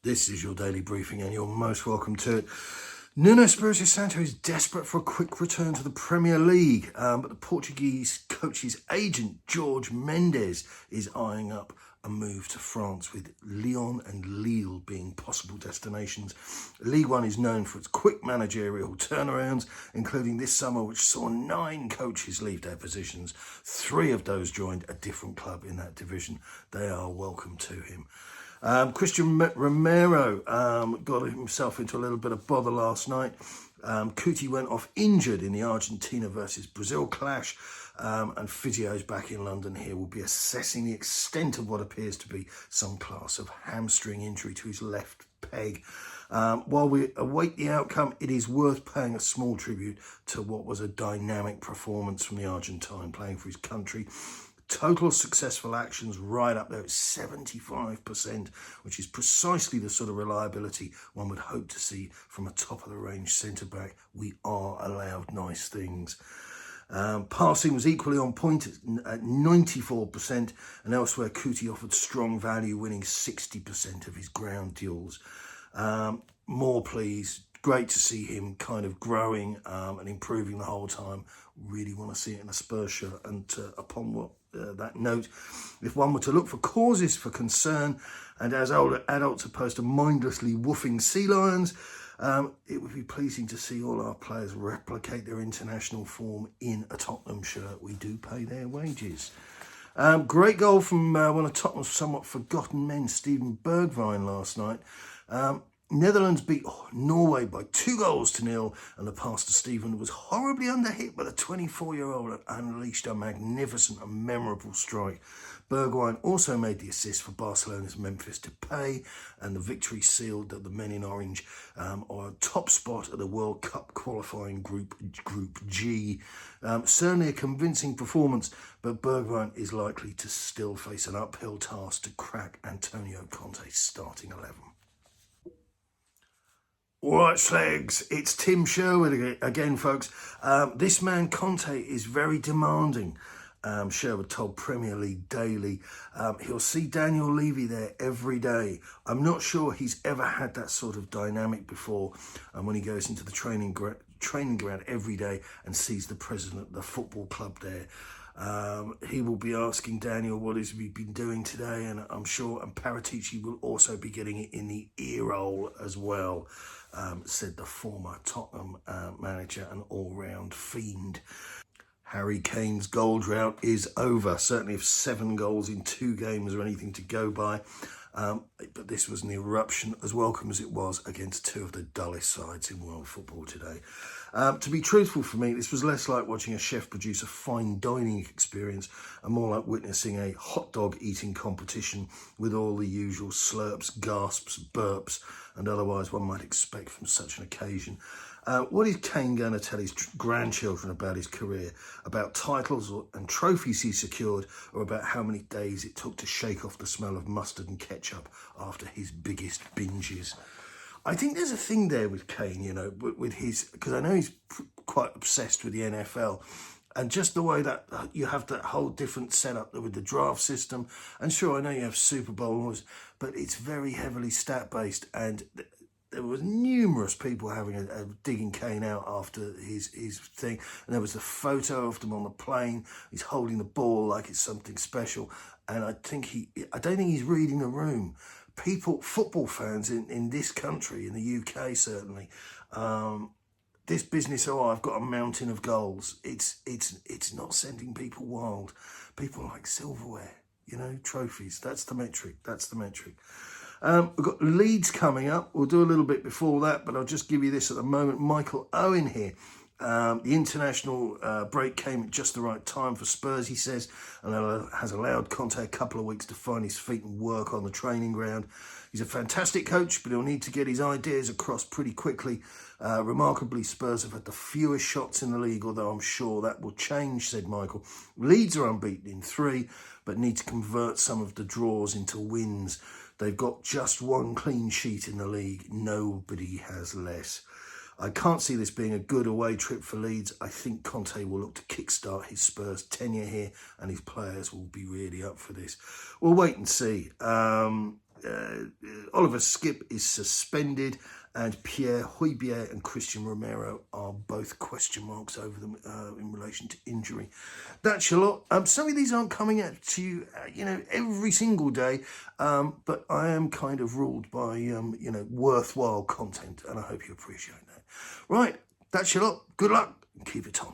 This is your daily briefing and you're most welcome to it. Nuno Espirito Santo is desperate for a quick return to the Premier League, but the Portuguese coach's agent, Jorge Mendes, is eyeing up a move to France, with Lyon and Lille being possible destinations. League One is known for its quick managerial turnarounds, including this summer, which saw 9 coaches leave their positions. 3 of those joined a different club in that division. They are welcome to him. Christian Romero got himself into a little bit of bother last night. Kuti went off injured in the Argentina versus Brazil clash, and physios back in London here will be assessing the extent of what appears to be some class of hamstring injury to his left peg. While we await the outcome, it is worth paying a small tribute to what was a dynamic performance from the Argentine playing for his country. Total successful actions right up there at 75%, which is precisely the sort of reliability one would hope to see from a top-of-the-range centre-back. We are allowed nice things. Passing was equally on point at 94%, and elsewhere Kuti offered strong value, winning 60% of his ground duels. More please. Great to see him kind of growing and improving the whole time. Really want to see it in a Spurs shirt. And upon that note, if one were to look for causes for concern, and as older adults opposed to mindlessly woofing sea lions, it would be pleasing to see all our players replicate their international form in a Tottenham shirt. We do pay their wages. Great goal from one of Tottenham's somewhat forgotten men, Steven Bergwijn, last night. Netherlands beat Norway by 2-0, and the pass to Steven was horribly underhit, but the 24-year-old unleashed a magnificent and memorable strike. Bergwijn also made the assist for Barcelona's Memphis Depay, and the victory sealed that the men in orange are top spot at the World Cup qualifying Group G. Certainly a convincing performance, but Bergwijn is likely to still face an uphill task to crack Antonio Conte's starting 11. All right, Slags, it's Tim Sherwood again, folks. This man, Conte, is very demanding. Sherwood told Premier League Daily. He'll see Daniel Levy there every day. I'm not sure he's ever had that sort of dynamic before. And when he goes into the training ground every day and sees the president of the football club there, he will be asking Daniel what has he been doing today, and I'm sure, and Paratici will also be getting it in the ear hole as well, said the former Tottenham manager and all-round fiend. Harry Kane's goal drought is over, certainly if 7 goals in 2 games are anything to go by. But this was an eruption, as welcome as it was, against 2 of the dullest sides in world football today. To be truthful for me, this was less like watching a chef produce a fine dining experience and more like witnessing a hot dog eating competition with all the usual slurps, gasps, burps, and otherwise one might expect from such an occasion. What is Kane going to tell his grandchildren about his career, about titles and trophies he secured, or about how many days it took to shake off the smell of mustard and ketchup after his biggest binges? I think there's a thing there with Kane, you know, with his, because I know he's quite obsessed with the NFL, and just the way that you have that whole different setup with the draft system. And sure, I know you have Super Bowls, but it's very heavily stat-based, and there was numerous people having a digging Kane out after his thing, and there was a photo of them on the plane. He's holding the ball like it's something special, and I don't think he's reading the room. People, football fans in this country, in the UK certainly, this business, I've got a mountain of goals. It's not sending people wild. People like silverware, you know, trophies. That's the metric. We've got Leeds coming up. We'll do a little bit before that, but I'll just give you this at the moment. Michael Owen here. The international break came at just the right time for Spurs, he says, and has allowed Conte a couple of weeks to find his feet and work on the training ground. He's a fantastic coach, but he'll need to get his ideas across pretty quickly. Remarkably, Spurs have had the fewest shots in the league, although I'm sure that will change, said Michael. Leeds are unbeaten in 3, but need to convert some of the draws into wins. They've got just 1 clean sheet in the league. Nobody has less. I can't see this being a good away trip for Leeds. I think Conte will look to kickstart his Spurs tenure here, and his players will be really up for this. We'll wait and see. On Oliver Skip is suspended, and Pierre Højbjerg and Christian Romero are both question marks over them in relation to injury. That's a lot. Some of these aren't coming out to you, every single day, but I am kind of ruled by, worthwhile content, and I hope you appreciate that. Right, that's a lot. Good luck, and keep it on.